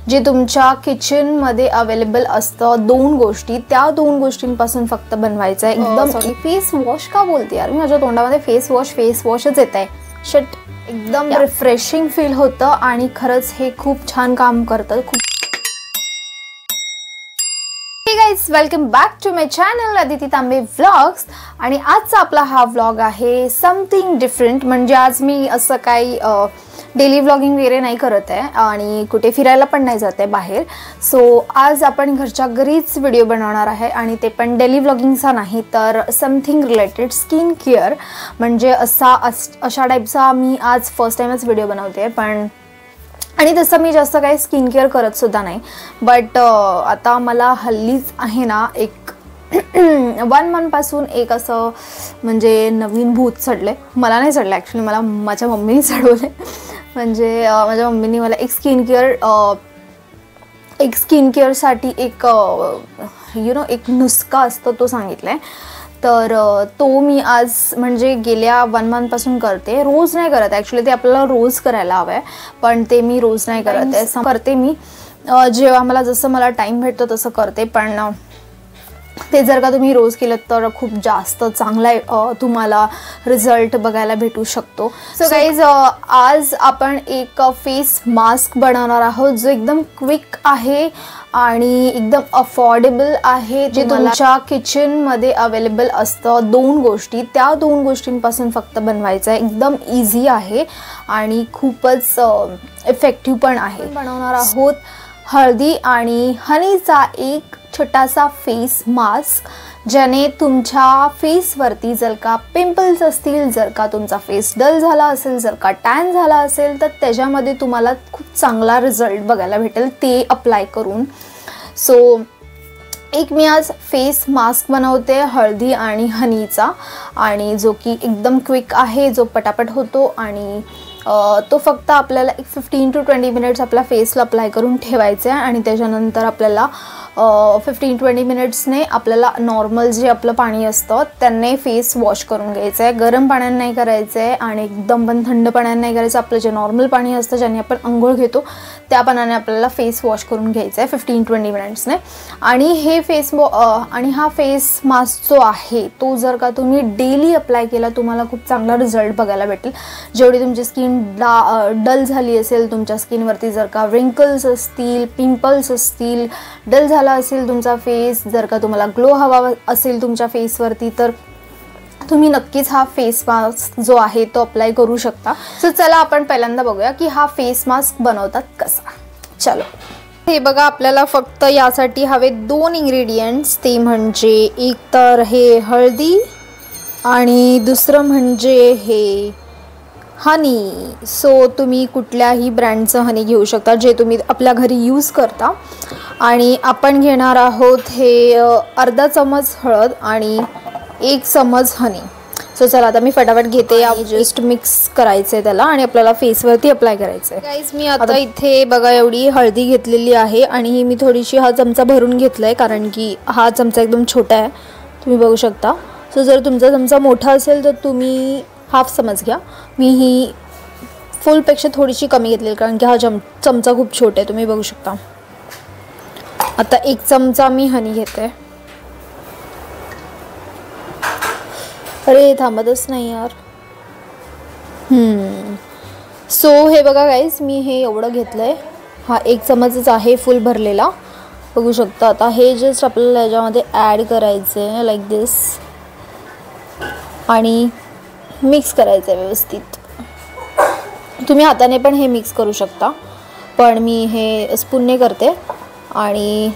जे तुमच्या किचनमध्ये अवेलेबल असतं, 2 गोष्टी, त्या 2 गोष्टींपासून फक्त बनवायचं आहे. एकदम फेस वॉश का बोलते यार मी, माझ्या तोंडामध्ये फेस वॉशच येत आहे. शट. एकदम रिफ्रेशिंग फील होतं आणि खरंच हे खूप छान काम करतं. Hey guys, welcome back to my channel Aditi Tambe vlogs. आणि आजचा आपला हा व्लॉग आहे समथिंग डिफरंट. म्हणजे आज मी असं काही डेली व्लॉगिंग वगैरे नाही करत आहे आणि कुठे फिरायला पण नाही जाते बाहेर. सो आज आपण घरच्या घरीच व्हिडिओ बनवणार आहे आणि ते पण डेली व्लॉगिंगचा नाही तर समथिंग रिलेटेड स्किन केअर. म्हणजे अशा टाईपचा मी आज फर्स्ट टाइमच व्हिडिओ बनवते. पण आणि तसं मी जास्त काही स्किन केअर करत सुद्धा नाही. बट आता मला हल्लीच आहे ना एक 1 मंथपासून एक असं म्हणजे नवीन भूत चढले. मला नाही चढलं ॲक्च्युली, मला माझ्या मम्मीने चढवले. म्हणजे माझ्या मम्मीने मला एक स्किन केअरसाठी एक एक नुस्खा असतो तो सांगितला आहे. तर तो मी आज म्हणजे गेल्या 1 मंथपासून करते. रोज नाही करत ॲक्च्युली, ते आपल्याला रोज करायला हवं आहे पण ते मी रोज नाही करत आहे. करते मी जेव्हा मला जसं मला टाईम भेटतो तसं करते. पण ते जर का तुम्ही रोज केलं तर खूप जास्त चांगला तुम्हाला रिझल्ट बघायला भेटू शकतो. सो गाईज, आज आपण एक फेस मास्क बनवणार आहोत जो एकदम क्विक आहे आणि एकदम अफोर्डेबल आहे. जे तुमच्या किचनमध्ये अवेलेबल असतं, 2 गोष्टी, त्या 2 गोष्टींपासून फक्त बनवायचं आहे. एकदम इझी आहे आणि खूपच इफेक्टिव्ह पण आहे. बनवणार आहोत हळदी आणि हनीचा एक छोटासा फेस मास्क, ज्याने तुमच्या फेसवरती जर का पिंपल्स असतील, जर का तुमचा फेस डल झाला असेल, जर का टॅन झाला असेल तर त्याच्यामध्ये तुम्हाला खूप चांगला रिझल्ट बघायला भेटेल ते अप्लाय करून. सो एक मी आज फेस मास्क बनवते हळदी आणि हनीचा, आणि जो की एकदम क्विक आहे, जो पटापट होतो आणि तो फक्त आपल्याला एक 15 to 20 मिनिट्स आपल्या फेसला अप्लाय करून ठेवायचं आहे. आणि त्याच्यानंतर आपल्याला 15-20 मिनिट्सने आपल्याला नॉर्मल जे आपलं पाणी असतं त्याने फेस वॉश करून घ्यायचं आहे. गरम पाण्याने नाही करायचं आहे आणि एकदम पण थंड पाण्याने नाही करायचं. आपलं जे नॉर्मल पाणी असतं ज्याने आपण अंघोळ घेतो त्या पाण्याने आपल्याला फेस वॉश करून घ्यायचं आहे 15-20 मिनिट्सने. आणि हे हा फेस मास्क जो आहे तो जर का तुम्ही डेली अप्लाय केला तुम्हाला खूप चांगला रिझल्ट बघायला भेटेल. जेवढी तुमची स्किन डल झाली असेल, तुमच्या स्किनवरती जर का रिंकल्स असतील, पिंपल्स असतील, डल झाला असेल तुमचा फेस, जर का तुम्हाला ग्लो हवा असेल तुमच्या फेसवरती तर तुम्ही नक्कीच हा फेस मास्क जो आहे तो अप्लाय करू शकता. सो चला आपण पहिल्यांदा बघूया की हा फेस मास्क बनवतात कसा. चलो, हे बघा, आपल्याला फक्त यासाठी हवे 2 इंग्रेडियंट्स. ते म्हणजे एक तर हे हळदी आणि दुसरं म्हणजे हे हनी. सो तुम्ही कुठल्याही ब्रँडचं हनी घेऊ शकता जे तुम्ही आपल्या घरी यूज करता. आणि आपण घेणार आहोत हे अर्धा चमच हळद आणि 1 चमच हनी. सो चला आता मी फटाफट घेते आणि जस्ट मिक्स करायचं आहे त्याला आणि आपल्याला फेसवरती अप्लाय करायचं आहे. गाईज, मी आता इथे बघा एवढी हळदी घेतलेली आहे आणि ही मी थोडीशी हा चमचा भरून घेतला आहे कारण की हा चमचा एकदम छोटा आहे, तुम्ही बघू शकता. सो जर तुमचा चमचा मोठा असेल तर तुम्ही हाफ चमच घ्या. मी ही फुलपेक्षा थोडीशी कमी घेतलेली कारण की हा चमचा खूप छोटा आहे, तुम्ही बघू शकता. आता 1 चमचा मी हनी घेते. अरे थांबतच नाही यार. सो हे बघा गाईज, मी हे एवढं घेतलं आहे. हा 1 चमचच आहे फुल भरलेला, बघू शकता. आता हे जस्ट आपल्याला याच्यामध्ये ॲड करायचं आहे लाईक दिस आणि मिक्स करायचं आहे व्यवस्थित. तुम्ही हाताने पण हे मिक्स करू शकता पण मी हे स्पूनने करते. आणि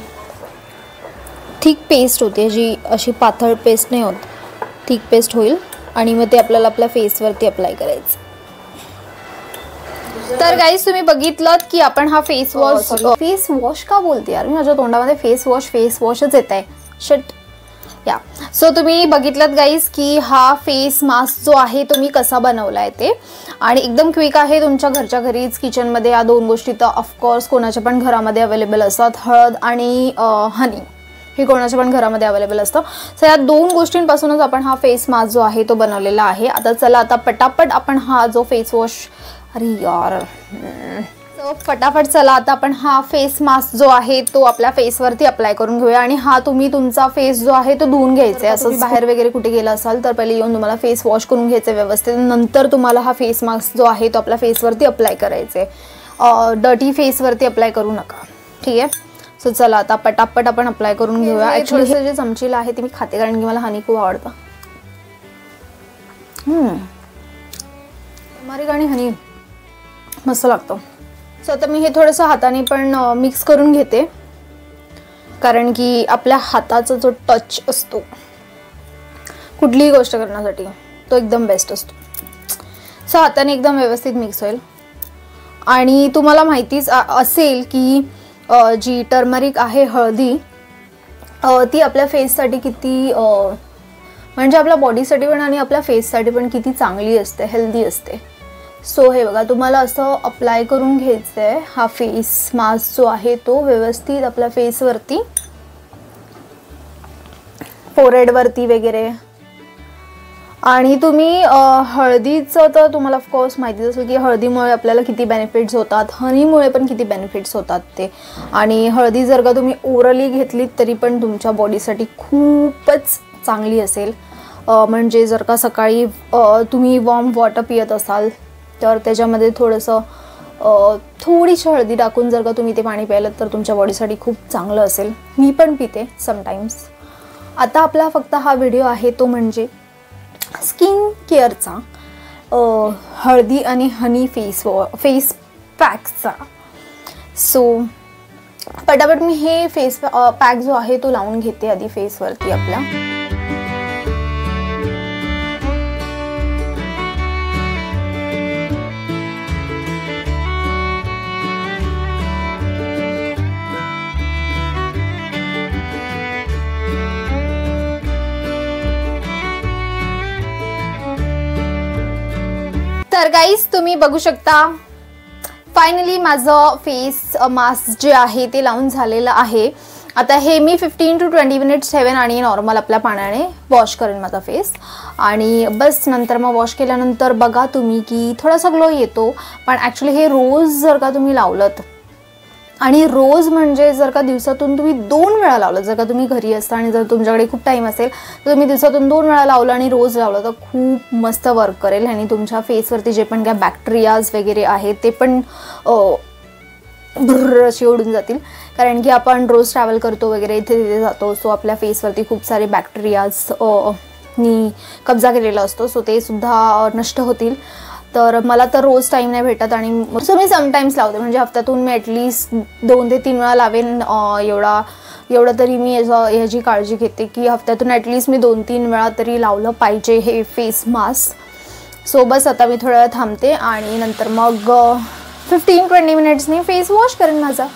थिक पेस्ट होते, जी अशी पातळ पेस्ट नाही होत, थिक पेस्ट होईल आणि मग ते आपल्याला आपल्या फेसवरती अप्लाय करायचं. तर गाईज, तुम्ही बघितलं की आपण हा फेस वॉश का बोलते यार मी, माझ्या तोंडामध्ये फेस वॉशच येत आहे. शट. या सो तुम्ही बघितलं गाईज की हा फेस मास्क जो आहे तो मी कसा बनवला आहे ते, आणि एकदम क्विक आहे. तुमच्या घरच्या घरीच किचनमध्ये या 2 गोष्टी तर ऑफकोर्स कोणाच्या पण घरामध्ये अवेलेबल असतात. हळद आणि हनी हे कोणाच्या पण घरामध्ये अवेलेबल असतं. सो या 2 गोष्टींपासूनच आपण हा फेस मास्क जो आहे तो बनवलेला आहे. आता चला आता पटापट आपण हा जो फेस वॉश, अरे यार फटाफट चला आता आपण हा फेस मास्क जो आहे तो आपल्या फेसवरती अप्लाय करून घेऊया. आणि हा तुम्ही तुमचा फेस जो आहे तो धुवून घ्यायचा आहे. असं बाहेर वगैरे कुठे गेला असाल तर पहिले येऊन तुम्हाला फेस वॉश करून घ्यायचं व्यवस्थित, नंतर तुम्हाला हा फेस मास्क जो आहे तो आपल्या फेसवरती अप्लाय करायचा आहे. डर्टी फेसवरती अप्लाय करू नका, ठीक आहे. सो चला आता पटापट आपण अप्लाय करून घेऊया. ॲक्च्युली हे जे चमचीला आहे ते मी खाते कारण की मला हनी खूप आवडतं. टर्मरिक आणि हनी मस्त लागतं. सो आता मी हे थोडंसं हाताने पण मिक्स करून घेते कारण की आपल्या हाताचा जो टच असतो कुठलीही गोष्ट करण्यासाठी तो एकदम बेस्ट असतो. सो हाताने एकदम व्यवस्थित मिक्स होईल. आणि तुम्हाला माहितीच असेल की जी टर्मरिक आहे, हळदी, ती आपल्या फेससाठी किती म्हणजे आपल्या बॉडीसाठी पण आणि आपल्या फेससाठी पण किती चांगली असते, हेल्दी असते. सो हे बघा तुम्हाला असं अप्लाय करून घ्यायचं आहे. हा फेस मास्क जो आहे तो व्यवस्थित आपल्या फेसवरती, फोरहेडवरती वगैरे. आणि तुम्ही हळदीचं तर तुम्हाला ऑफकोर्स माहितीच असेल की हळदीमुळे आपल्याला किती बेनिफिट्स होतात, हनीमुळे पण किती बेनिफिट्स होतात ते. आणि हळदी जर का तुम्ही ओरली घेतलीत तरी पण तुमच्या बॉडीसाठी खूपच चांगली असेल. म्हणजे जर का सकाळी तुम्ही वॉर्म वॉटर पित असाल तर त्याच्यामध्ये थोडीशी हळदी टाकून जर का तुम्ही ते पाणी प्यायलं तर तुमच्या बॉडीसाठी खूप चांगलं असेल. मी पण पिते समटाईम्स. आता आपला फक्त हा व्हिडिओ आहे तो म्हणजे स्किन केअरचा, हळदी आणि हनी फेस पॅकचा. सो पटापट मी हे फेस पॅक जो आहे तो लावून घेते आधी फेसवरती आपल्या. तर गाईज तुम्ही बघू शकता फायनली माझं फेस मास्क जे आहे ते लावून झालेलं आहे. आता हे मी 15 to 20 मिनिट्स ठेवेन आणि नॉर्मल आपल्या पाण्याने वॉश करेन माझा फेस. आणि बस नंतर मग वॉश केल्यानंतर बघा तुम्ही की थोडासा ग्लो येतो. पण ॲक्च्युली हे रोज जर का तुम्ही लावलं, आणि रोज म्हणजे जर का दिवसातून तुम्ही 2 वेळा लावलं, जर का तुम्ही घरी असता आणि जर तुमच्याकडे खूप टाईम असेल तर तुम्ही दिवसातून 2 वेळा लावलं आणि रोज लावलं तर खूप मस्त वर्क करेल. आणि तुमच्या फेसवरती जे पण काय बॅक्टेरियाज वगैरे आहेत ते पण असे उडून जातील. कारण की आपण रोज ट्रॅव्हल करतो वगैरे, इथे तिथे जातो. सो आपल्या फेसवरती खूप सारे बॅक्टेरियाज नी कब्जा केलेला असतो. सो ते सुद्धा नष्ट होतील. तर मला तर रोज टाईम नाही भेटत आणि मी समटाईम्स लावते. म्हणजे हफ्त्यातून मी ॲटलिस्ट 2 ते 3 वेळा लावेन. एवढं तरी मी ह्याची काळजी घेते की हफ्त्यातून ॲटलिस्ट मी 2-3 वेळा तरी लावलं पाहिजे हे फेस मास्क. सो बस आता मी थोड्या वेळ थांबते आणि नंतर मग 15-20 मिनिट्सनी फेस वॉश करेन माझा.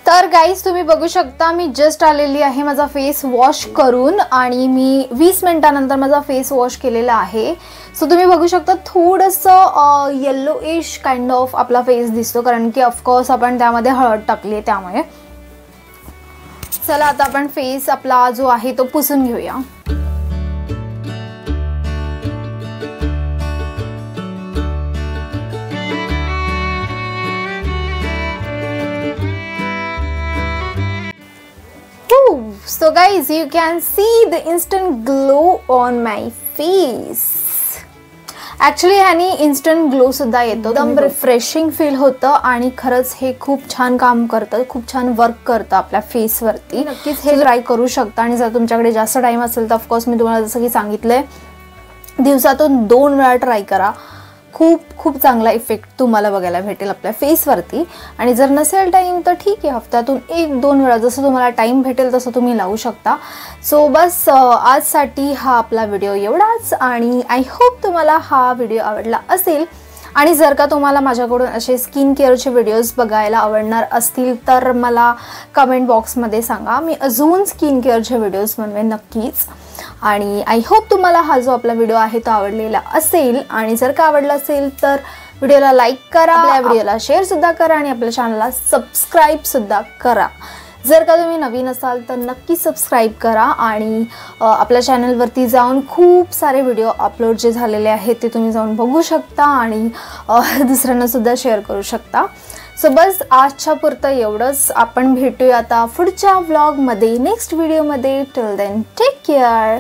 तर गाईज तुम्ही बघू शकता मी जस्ट आलेली आहे माझा फेस वॉश करून आणि मी 20 मिनिटानंतर माझा फेस वॉश केलेला आहे. सो तुम्ही बघू शकता थोडंसं येल्लोइश काइंड ऑफ आपला फेस दिसतो कारण की ऑफकोर्स आपण त्यामध्ये हळद टाकली आहे त्यामुळे. चला आता आपण फेस आपला जो आहे तो पुसून घेऊया. So guys, you can see the instant glow on my face. Actually ह्यानी इन्स्टंट ग्लो सुद्धा येतो, एकदम रिफ्रेशिंग फील होतं आणि खरंच हे खूप छान काम करतं, खूप छान वर्क करतं आपल्या फेसवरती. नक्कीच हे ट्राय करू शकता. आणि जर तुमच्याकडे जास्त टाईम असेल तर ऑफकोर्स मी तुम्हाला जसं की सांगितलंय दिवसातून 2 वेळा ट्राय करा. खूप खूप चांगला इफेक्ट तुम्हाला बघायला भेटेल आपल्या फेसवरती. आणि जर नसेल टाईम तर ठीक आहे, हफ्त्यातून 1-2 वेळा जसं तुम्हाला टाईम भेटेल तसं तुम्ही लावू शकता. सो बस आजसाठी हा आपला व्हिडिओ एवढाच आणि आय होप तुम्हाला हा व्हिडिओ आवडला असेल. आणि जर का तुम्हाला माझ्याकडून असे स्किन केअरचे व्हिडिओज बघायला आवडणार असतील तर मला कमेंट बॉक्समध्ये सांगा, मी अजून स्किन केअरचे व्हिडिओज बनवेन नक्कीच. आणि आय होप तुम्हाला हा जो आपला व्हिडिओ आहे तो आवडलेला असेल, आणि जर का आवडला असेल तर व्हिडिओला लाईक करा, आपल्या व्हिडिओला शेअर सुद्धा करा आणि आपल्या चॅनलला सबस्क्राईब सुद्धा करा. जर का तुम्ही नवीन असाल तर नक्की सबस्क्राईब करा आणि आपल्या चॅनलवरती जाऊन खूप सारे व्हिडिओ अपलोड जे झालेले आहेत ते तुम्ही जाऊन बघू शकता आणि दुसऱ्यांना सुद्धा शेअर करू शकता. सो बस आजच्या पुरतं एवढंच. आपण भेटूया आता पुढच्या व्लॉगमध्ये, नेक्स्ट व्हिडिओमध्ये. Till then take care.